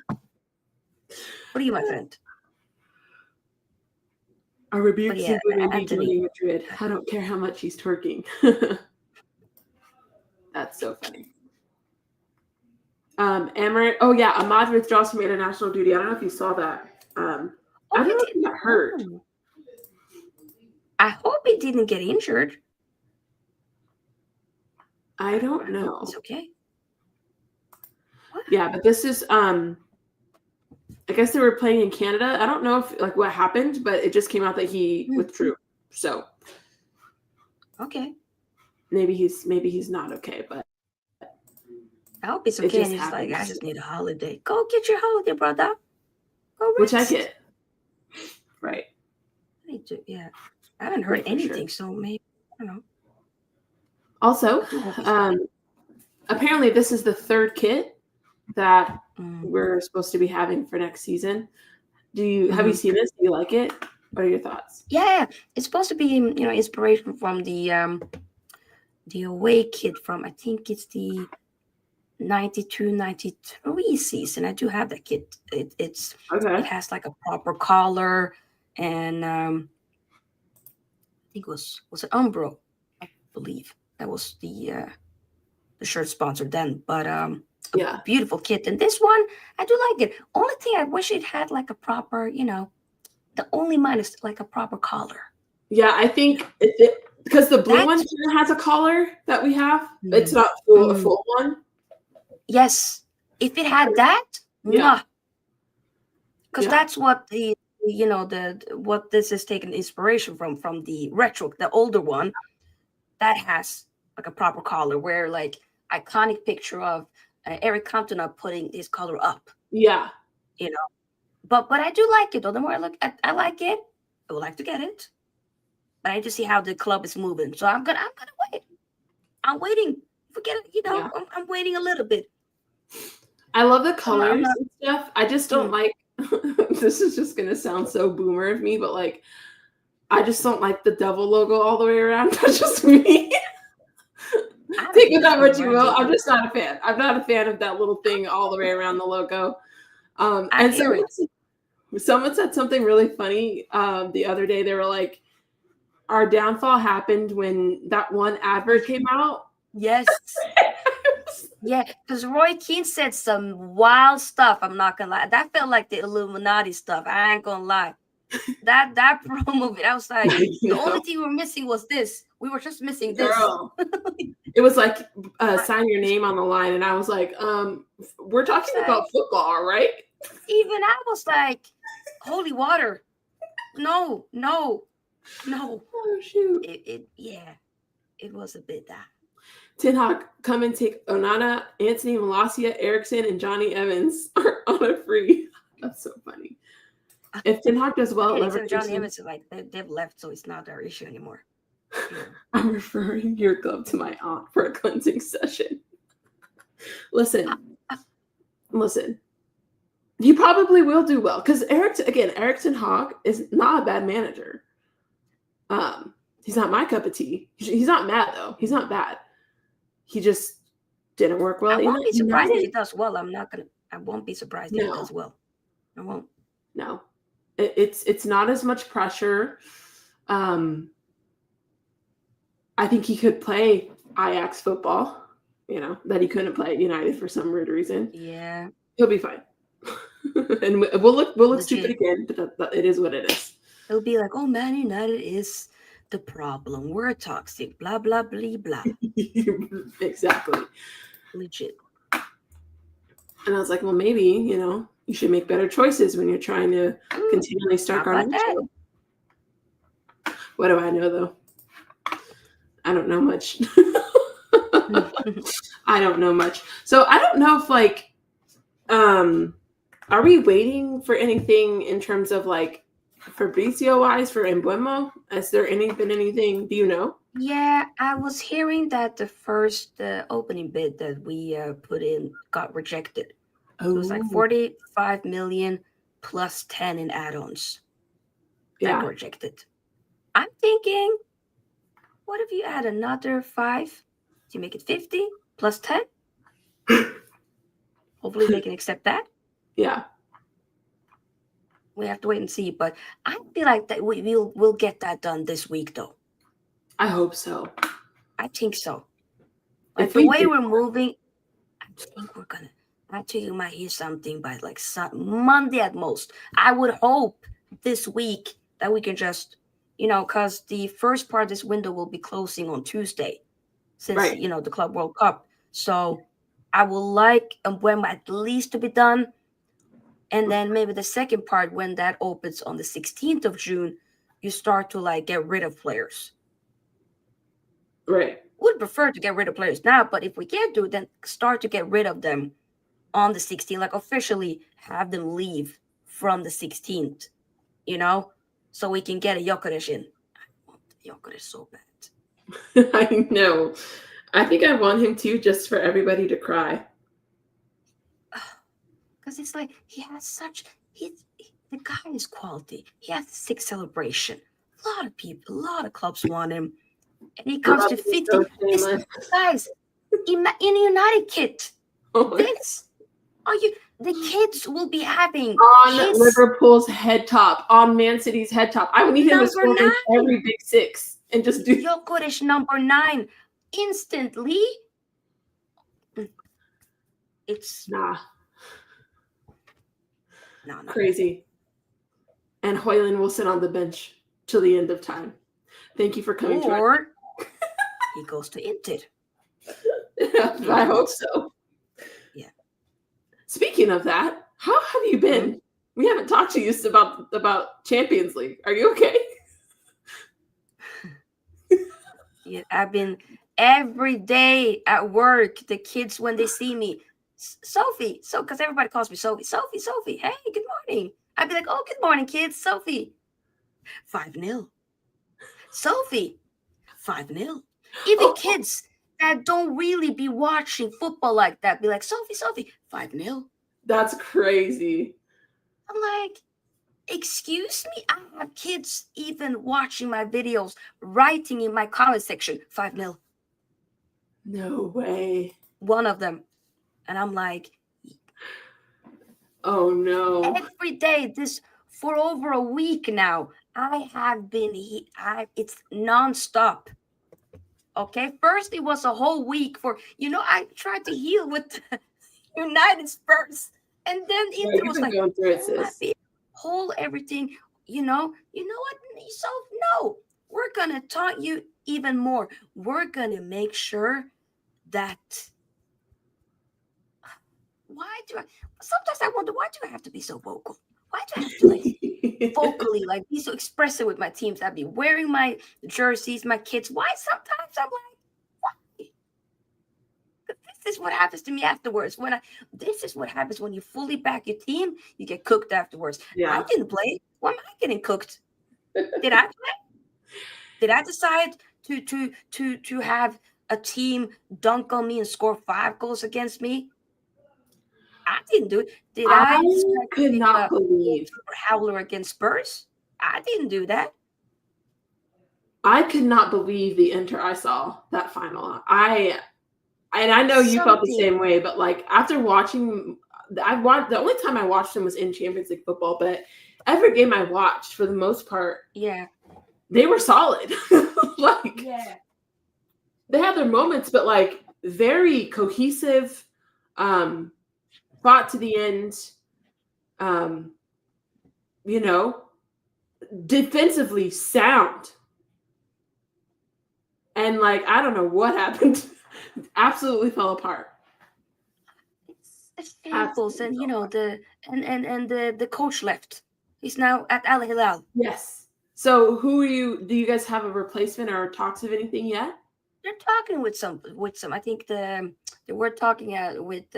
For you, my friend. I rebuke Zubimendi joining Madrid. I don't care how much he's twerking. That's so funny. Ahmad withdraws from international duty. I don't know if you saw that. I don't know if he got hurt. I hope he didn't get injured. I don't know. know. It's okay. What? Yeah, but this is I guess they were playing in Canada. I don't know if like what happened, but it just came out that he withdrew. So Okay. maybe he's not okay, but I hope it's okay. And he's like, I just need a holiday. Go get your holiday, brother. Go which I rest. get. Right. Yeah. I haven't heard anything, so maybe I don't know. Also, apparently this is the third kit that we're supposed to be having for next season. Have you seen this? Do you like it? What are your thoughts? Yeah, it's supposed to be inspiration from the away kit from, I think it's the 92-93 season. I do have that kit. It has like a proper collar, and I think it was an Umbro, I believe that was the shirt sponsor then. But a beautiful kit. And this one, I do like it. Only thing I wish it had like a proper, the only minus like a proper collar. Yeah, I think because the blue one has a collar that we have. It's not a full one. Yes, if it had that, because that's what the what this is taking inspiration from the retro, the older one that has like a proper collar, where like iconic picture of Eric Cantona putting his collar up. Yeah, but I do like it though. The more I look at, I like it. I would like to get it, but I need to see how the club is moving. So I'm gonna wait. I'm waiting. Forget it. I'm waiting a little bit. I love the colors and stuff. I just don't like. This is just gonna sound so boomer of me, but like, I just don't like the devil logo all the way around. That's just me. Take it that what you will. I'm just not a fan. I'm not a fan of that little thing all the way around the logo. And so someone said something really funny the other day. They were like, our downfall happened when that one advert came out. Yes. Yeah, because Roy Keane said some wild stuff. I'm not gonna lie. That felt like the Illuminati stuff. I ain't gonna lie. That promo, I was like, the only thing we were missing was this. We were just missing this. It was like sign your name on the line, and I was like, we're talking about football, right? Even I was like, holy water. No. Oh shoot. It was a bit that. Ten Hag, come and take Onana, Anthony Malacia, Erickson, and Johnny Evans are on a free. That's so funny. If Ten Hag does well, Johnny Evans is like they've left, so it's not our issue anymore. I'm referring your glove to my aunt for a cleansing session. Listen. He probably will do well because Erickson Hag is not a bad manager. He's not my cup of tea. He's not mad though. He's not bad. He just didn't work well. I won't be surprised if he does well. I won't be surprised if he does well. I won't. No. It's not as much pressure. I think he could play Ajax football, that he couldn't play at United for some weird reason. Yeah. He'll be fine. And we'll look stupid again, but it is what it is. It'll be like, oh, Man United is the problem. We're toxic. Blah, blah, blah, blah. Exactly. Legit. And I was like, well, maybe, you should make better choices when you're trying to continually start Garnacho. What do I know, though? I don't know much. I don't know much. So I don't know if, like, are we waiting for anything in terms of, like, Fabrizio-wise for Mbeumo? Has there been anything? Do you know? Yeah, I was hearing that the first opening bid that we put in got rejected. It was like 45 million plus 10 in add-ons. That got rejected. I'm thinking, what if you add another 5 to make it 50 plus 10? Hopefully they can accept that. Yeah. We have to wait and see, but I feel like that we'll get that done this week, though. I hope so. I think so. Like the way we're moving, I think we're gonna. I think you might hear something by like Monday at most. I would hope this week that we can just, because the first part of this window will be closing on Tuesday. since the Club World Cup. So I would like when at least to be done, and then maybe the second part when that opens on the 16th of June, you start to like get rid of players. Right. Would prefer to get rid of players now, but if we can't do it, then start to get rid of them on the 16th, like officially have them leave from the 16th, so we can get a Jokeres in. I want Jokeres so bad. I know. I think I want him too, just for everybody to cry. Because it's like he has the guy is quality. He has the 6 celebration. A lot of people, a lot of clubs want him. And he comes to 50. Guys, in a United kit. Vince, the kids will be having on Liverpool's head top, on Man City's head top. I need him to score every big 6 and just do Jokeres number 9 instantly. It's no. Crazy. And Højlund will sit on the bench till the end of time. Thank you for coming to Or he goes to Inter. I hope so. Yeah. Speaking of that, how have you been? Mm-hmm. We haven't talked to you about Champions League. Are you okay? Yeah, I've been every day at work. The kids, when they see me, Sophie, because everybody calls me Sophie. Sophie, hey, good morning. I'd be like, oh, good morning, kids. Sophie, 5-0. Sophie, 5-0. Even kids that don't really be watching football like that be like, Sophie, 5-0. That's crazy. I'm like, excuse me? I have kids even watching my videos, writing in my comment section, 5-0. No way. One of them. And I'm like, oh no. Every day, for over a week now, I have been, it's nonstop. Okay, first it was a whole week I tried to heal with the United Spurs, and then it was like, whole everything, you know what? So no, we're gonna taunt you even more. We're gonna make sure that. Sometimes I wonder, why do I have to be so vocal? Why do I have to vocally be so expressive with my teams? I'd be wearing my jerseys, my kids. Why sometimes I'm like, why? This is what happens to me afterwards. This is what happens when you fully back your team, you get cooked afterwards. Yeah. I didn't play. Why am I getting cooked? Did I play? Did I decide to have a team dunk on me and score 5 goals against me? I didn't do it. I could not believe howler against Spurs? I didn't do that. I could not believe the Inter I saw that final. I know you felt the same way, but after watching, the only time I watched them was in Champions League football, but every game I watched, for the most part, they were solid. They had their moments, but very cohesive. Fought to the end, defensively sound. And I don't know what happened. Absolutely fell apart. It's shambles, and the coach left. He's now at Al Hilal. Yes. So do you guys have a replacement or talks of anything yet? They're talking with some. I think they were talking with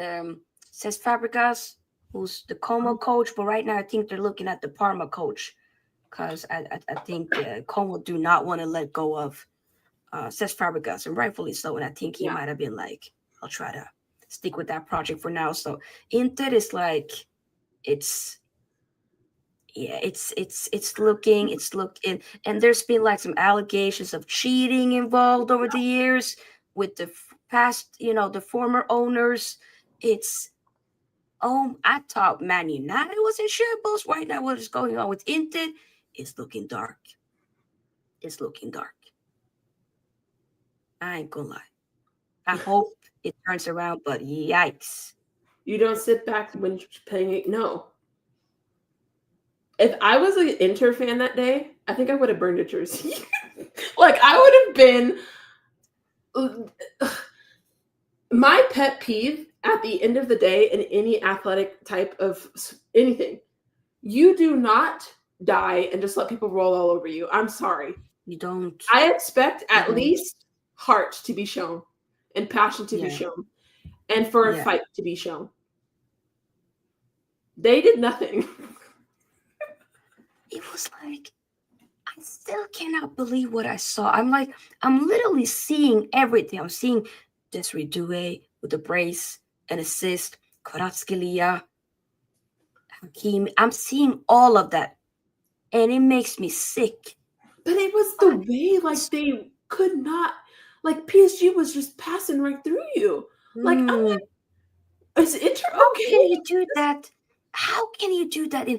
Cesc Fabregas, who's the Como coach, but right now I think they're looking at the Parma coach, because I think Como do not want to let go of Cesc Fabregas, and rightfully so. And I think he might have been like, I'll try to stick with that project for now. So Inter is it's looking, and there's been some allegations of cheating involved over the years with the past, the former owners. I thought Man United was in shambles. Right now, what is going on with Inter is looking dark. It's looking dark. I ain't gonna lie. I hope it turns around, but yikes. You don't sit back when playing it. No. If I was an Inter fan that day, I think I would have burned a jersey. I would have been My pet peeve at the end of the day in any athletic type of anything, you do not die and just let people roll all over you. I'm sorry. You don't. I expect You at don't. least heart to be shown and passion to be Yeah. shown and for a Yeah. fight to be shown. They did nothing. It was like, I still cannot believe what I saw. I'm literally seeing everything. I'm seeing Desiree Douay with the brace, an assist, Kvaratskhelia, Hakim. I'm seeing all of that. And it makes me sick. But it was the way, like, they could not, like, PSG was just passing right through you. Like, I'm like, is Inter How okay? can you do that? How can you do that?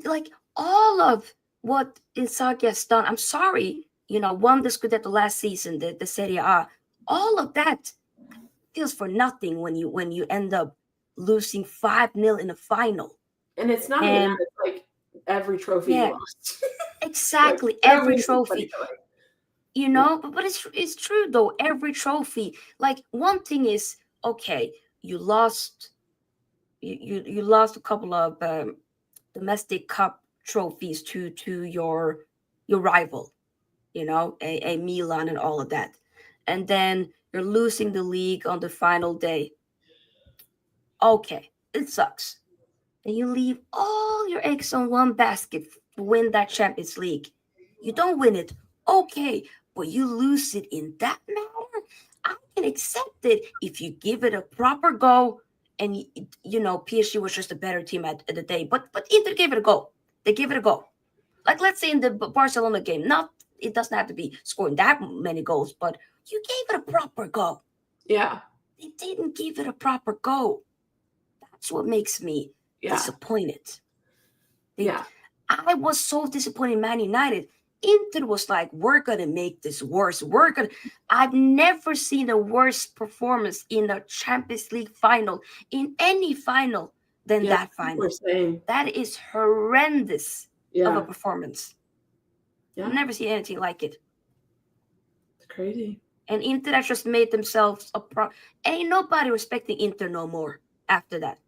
Like all of what Inzaghi has done. I'm sorry, won the Scudetto last season, the Serie A. All of that feels for nothing when you end up losing 5-0 in a final. And it's not even that, it's like every trophy you lost. Exactly, like, every trophy. But it's true though. Every trophy, like one thing is okay, you lost. You lost a couple of domestic cup trophies to your rival, a Milan and all of that, and then you're losing the league on the final day. Okay, it sucks. And you leave all your eggs on one basket to win that Champions League. You don't win it, okay, but you lose it in that manner. I can accept it if you give it a proper go. And PSG was just a better team at the day, but Inter gave it a go. They gave it a go. Like let's say in the Barcelona game, not it doesn't have to be scoring that many goals, but you gave it a proper go. Yeah, they didn't give it a proper go. That's what makes me disappointed. I was so disappointed in Man United. Inter was like, we're going to make this worse. I've never seen a worse performance in a Champions League final, in any final, than that final. That is horrendous of a performance. I've never seen anything like it. It's crazy. And Inter has just made themselves ain't nobody respecting Inter no more after that.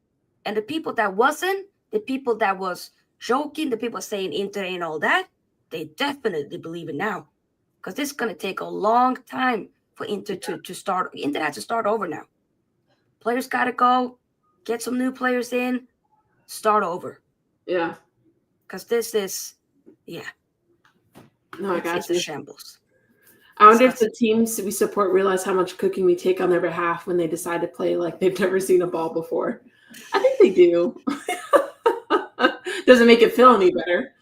And the people that wasn't, the people that was joking, the people saying Inter ain't all that, they definitely believe it now. Because it's going to take a long time for Inter to start. Inter has to start over now. Players got to go, get some new players in, start over. Yeah. Because this is, No, I got it's a shambles. I wonder if the teams we support realize how much cooking we take on their behalf when they decide to play like they've never seen a ball before. I think they do. Doesn't make it feel any better.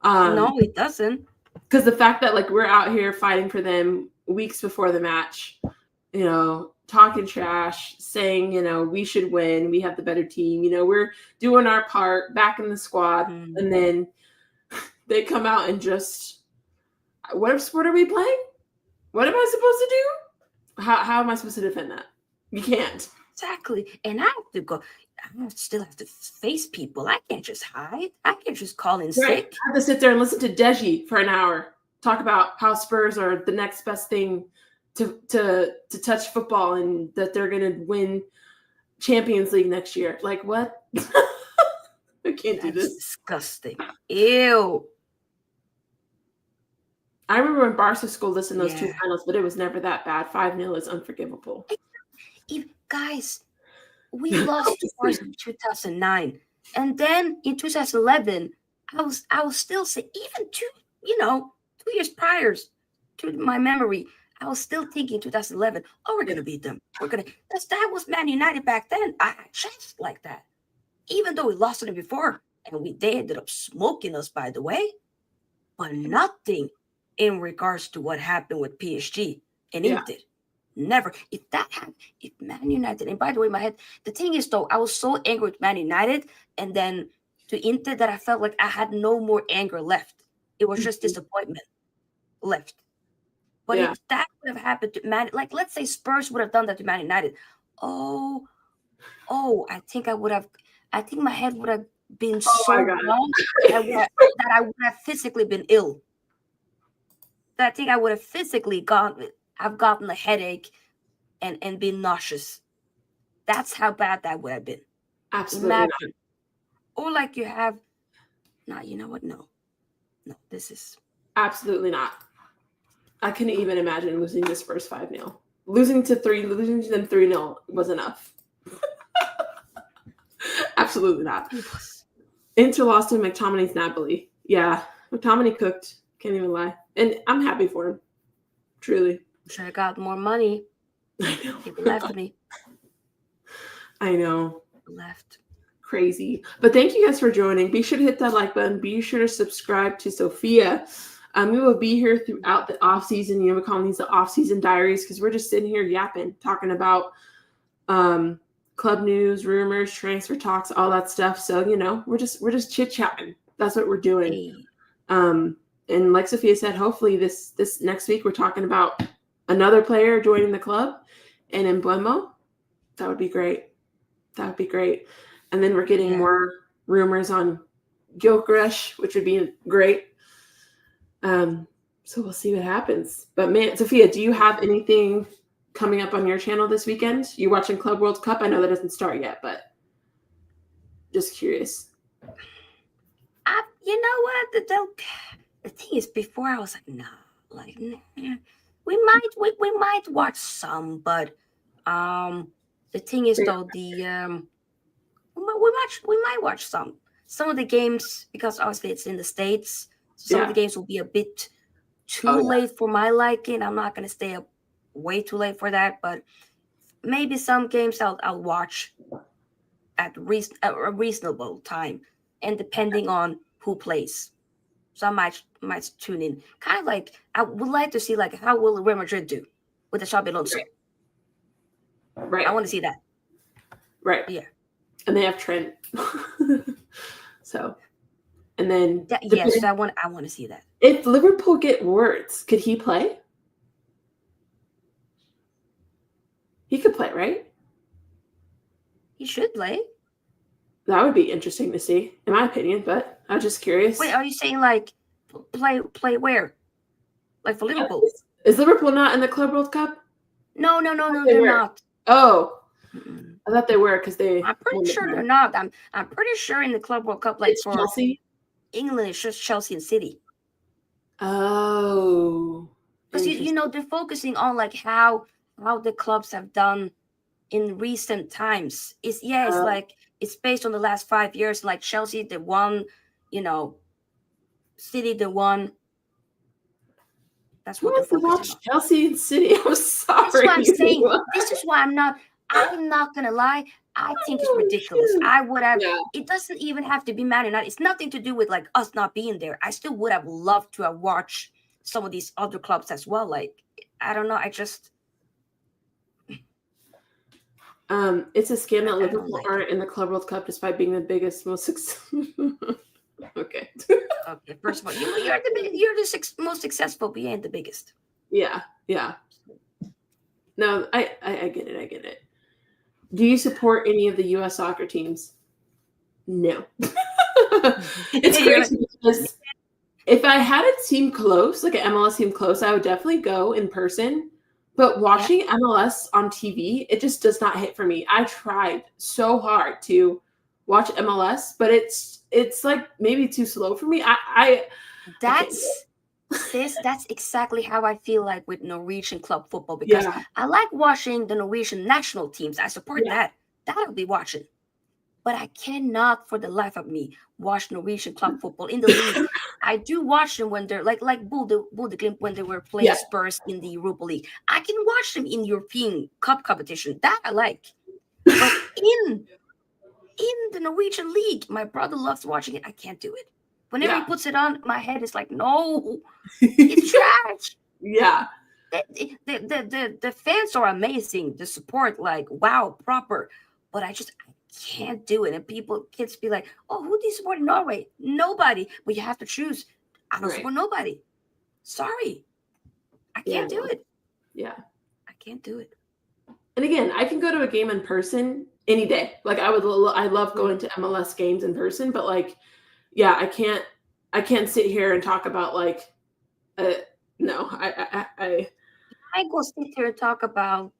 No, it doesn't. Because the fact that like we're out here fighting for them weeks before the match, talking trash, saying, we should win, we have the better team, we're doing our part, back in the squad, and then they come out and just, what sport are we playing? What am I supposed to do? How am I supposed to defend that? You can't. Exactly. And I have to go. I still have to face people. I can't just hide. I can't just call in sick. I have to sit there and listen to Deji for an hour talk about how Spurs are the next best thing to touch football and that they're going to win Champions League next year. Like, what? I can't do this. Disgusting. Ew. I remember when Barca schooled us in those two finals, but it was never that bad. 5-0 is unforgivable. Guys, we lost to Barca in 2009. And then in 2011, I was still saying, even 2 years prior to my memory, I was still thinking 2011, we're going to beat them. That was Man United back then. I just like that. Even though we lost to them before, and they ended up smoking us, by the way, but nothing in regards to what happened with PSG and Inter. Never. If that happened, if Man United, and by the way, the thing is though, I was so angry with Man United and then to Inter that I felt like I had no more anger left. It was just disappointment left. But if that would have happened to Man, like let's say Spurs would have done that to Man United, I think my head would have been so wrong that I would have physically been ill. That I think I would have physically gotten a headache, and be nauseous. That's how bad that would have been. Absolutely not. Imagine. Or like you have, no, you know what? No, this is. Absolutely not. I couldn't even imagine losing this first 5-0. Losing to them 3-0 was enough. Absolutely not. Inter lost to McTominay's Napoli. Yeah, McTominay cooked. Can't even lie. And I'm happy for him. Truly. Should have got more money. I know. People left me. I know. Left. Crazy. But thank you guys for joining. Be sure to hit that like button. Be sure to subscribe to Sophia. We will be here throughout the off season. You know, we call these the off season diaries because we're just sitting here yapping, talking about club news, rumors, transfer talks, all that stuff. So you know, we're just chit chatting. That's what we're doing. Hey. And like Sophia said, hopefully this next week we're talking about another player joining the club and Emblemo. That would be great. That would be great. And then we're getting more rumors on Gyökeres, which would be great. So we'll see what happens. But man, Sophia, do you have anything coming up on your channel this weekend? You watching Club World Cup? I know that doesn't start yet, but just curious. You know what? The thing is, before I was like, we might watch some, but the thing is though, we might watch some of the games because obviously it's in the States. So some of the games will be a bit too late for my liking. I'm not gonna stay up way too late for that, but maybe some games I'll watch at a reasonable time, and depending on who plays. So I might tune in. Kind of like I would like to see like how will Real Madrid do with the Xabi Alonso. Right. I want to see that. Right. Yeah. And they have Trent. So, and then yes, I want to see that. If Liverpool get Wirtz, could he play? He could play, right? He should play. That would be interesting to see, in my opinion, but I'm just curious. Wait, are you saying like play where? Like for Liverpool? Is Liverpool not in the Club World Cup? No, they're not. Oh. I thought they were because I'm pretty sure they're not. I'm pretty sure in the Club World Cup, like it's for Chelsea? England, it's just Chelsea and City. Oh. Because you know they're focusing on like how the clubs have done in recent times. It's like it's based on the last 5 years. Like Chelsea, they won. You know, City, they won. That's what they're focusing on. Chelsea and City. I'm sorry. That's what I'm saying. This is why I'm not gonna lie. I think it's ridiculous. I would have. Yeah. It doesn't even have to be Man United. It's nothing to do with like us not being there. I still would have loved to have watched some of these other clubs as well. Like I don't know. I just. It's a scam that Liverpool aren't in the Club World Cup despite being the biggest, most successful. Okay. Okay. First of all, you're the most successful, but you ain't the biggest. Yeah. No, I get it. I get it. Do you support any of the U.S. soccer teams? No. It's crazy because if I had a team close, like an MLS team close, I would definitely go in person. But watching MLS on TV, it just does not hit for me. I tried so hard to watch MLS, but it's like maybe too slow for me. That's exactly how I feel like with Norwegian club football because I like watching the Norwegian national teams. I support that. That I'll be watching. But I cannot for the life of me watch Norwegian club football in the league. I do watch them when they're like Bodø/Glimt when they were playing Spurs in the Europa League. I can watch them in European Cup competition. That I like. But in the Norwegian league, my brother loves watching it. I can't do it. Whenever he puts it on, my head is like, no, it's trash. Yeah. The fans are amazing. The support, like, wow, proper. But I can't do it. And kids be like, oh, who do you support in Norway? Nobody. But you have to choose. I don't support nobody. Sorry. I can't do it. Yeah. I can't do it. And again, I can go to a game in person any day. Like I love going to MLS games in person, but like, yeah, I can't sit here and talk about like, no, I go sit here and talk about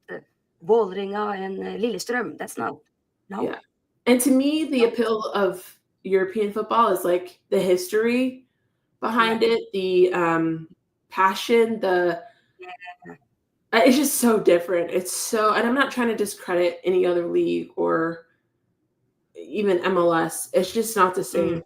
Vålerenga and Lillestrøm. That's not. No. Yeah. And to me, the appeal of European football is like the history behind it, the passion, it's just so different. It's so, and I'm not trying to discredit any other league or even MLS. It's just not the same.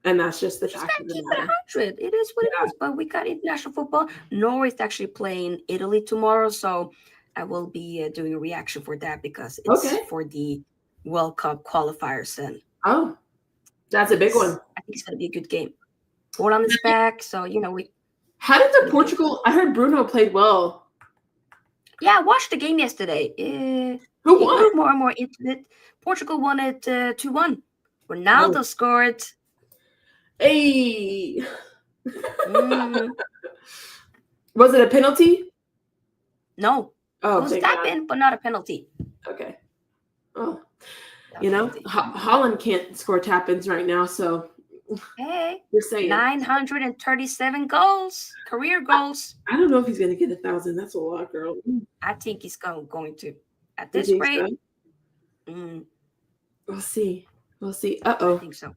And that's just the fact of the matter. It is what it is. But we got international football. Norway is actually playing Italy tomorrow, so I will be doing a reaction for that because it's for the World Cup qualifiers. And that's a big one. I think it's going to be a good game. Holland is back, so we. How did the Portugal? I heard Bruno played well. Yeah, I watched the game yesterday. Who won? More and more into it. Portugal won it 2-1. Ronaldo scored. Hey. Was it a penalty? No. It was a tap-in, but not a penalty. Okay. Oh. Holland can't score tap-ins right now, so. Hey, you're saying 937 goals, career goals. I don't know if he's going to get 1,000. That's a lot, girl. I think he's going to. At this rate, we'll see. Uh-oh. I think so.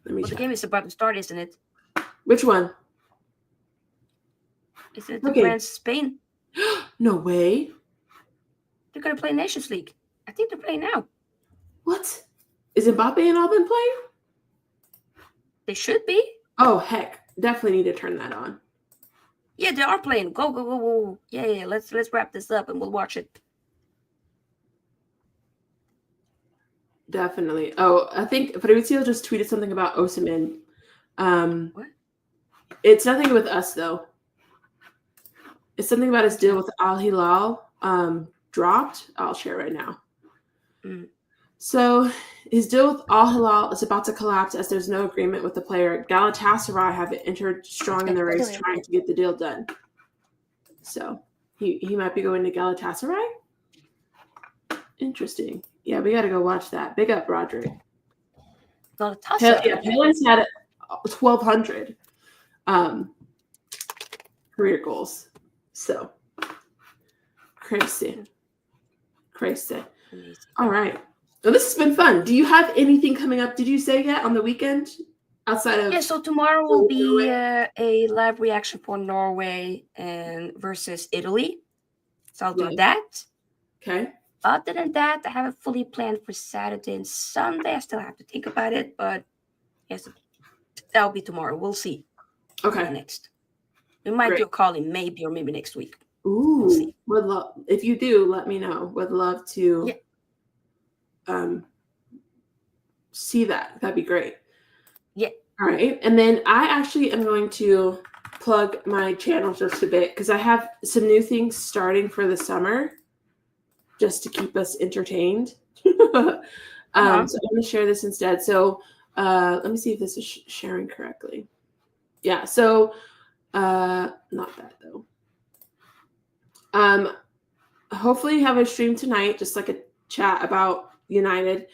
Let me check. The game is about to start, isn't it? Which one? Is it France, Spain? No way. They're going to play Nations League. I think they're playing now. What? Is Mbappe and all them playing? They should be. Oh, heck. Definitely need to turn that on. Yeah, they are playing. Go. Yeah. Let's wrap this up and we'll watch it. Definitely. Oh, I think Fabrizio just tweeted something about Osimhen. What? It's nothing with us, though. It's something about his deal with Al Hilal dropped. I'll share right now. So his deal with Al Hilal is about to collapse as there's no agreement with the player. Galatasaray have entered strong in the race trying to get the deal done. So he might be going to Galatasaray? Interesting. Yeah, we got to go watch that. Big up, Roderick. Pelé's had 1,200 career goals. So, crazy. All right. Well, this has been fun. Do you have anything coming up? Did you say yet on the weekend outside of? Yeah. So tomorrow will be a live reaction for Norway and versus Italy. So I'll do that. Okay. Other than that, I haven't fully planned for Saturday and Sunday. I still have to think about it, but yes, that'll be tomorrow. We'll see. Okay. Next, we might do a call in maybe next week. Ooh, we'll would love if you do. Let me know. Would love to. See that. That'd be great. Yeah. All right, and then I actually am going to plug my channel just a bit because I have some new things starting for the summer. Just to keep us entertained. So I'm going to share this instead. So let me see if this is sharing correctly. Yeah, so not that though. Hopefully have a stream tonight, just like a chat about United.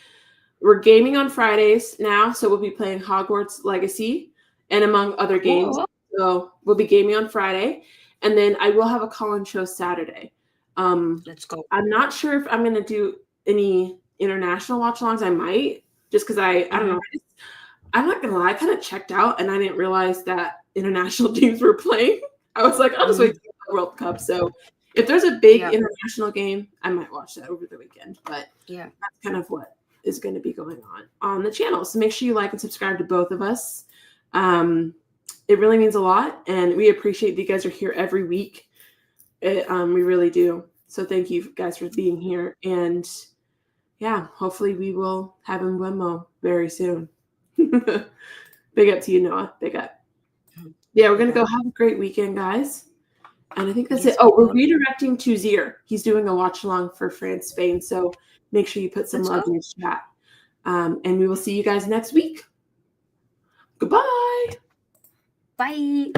We're gaming on Fridays now, so we'll be playing Hogwarts Legacy and among other games. So we'll be gaming on Friday. And then I will have a call-in show Saturday. Let's go. I'm not sure if I'm going to do any international watch-alongs. I might, just because I don't know. I'm not going to lie. I kind of checked out, and I didn't realize that international teams were playing. I was like, I'll just wait for the World Cup. So if there's a big international game, I might watch that over the weekend. But that's kind of what is going to be going on the channel. So make sure you like and subscribe to both of us. It really means a lot, and we appreciate that you guys are here every week. We really do. So thank you guys for being here. And yeah, hopefully we will have him Wemo very soon. Big up to you, Noah. Big up. Yeah, we're going to go have a great weekend, guys. And I think that's it. Oh, we're redirecting to Zier. He's doing a watch along for France, Spain. So make sure you put some love in his chat. And we will see you guys next week. Goodbye. Bye.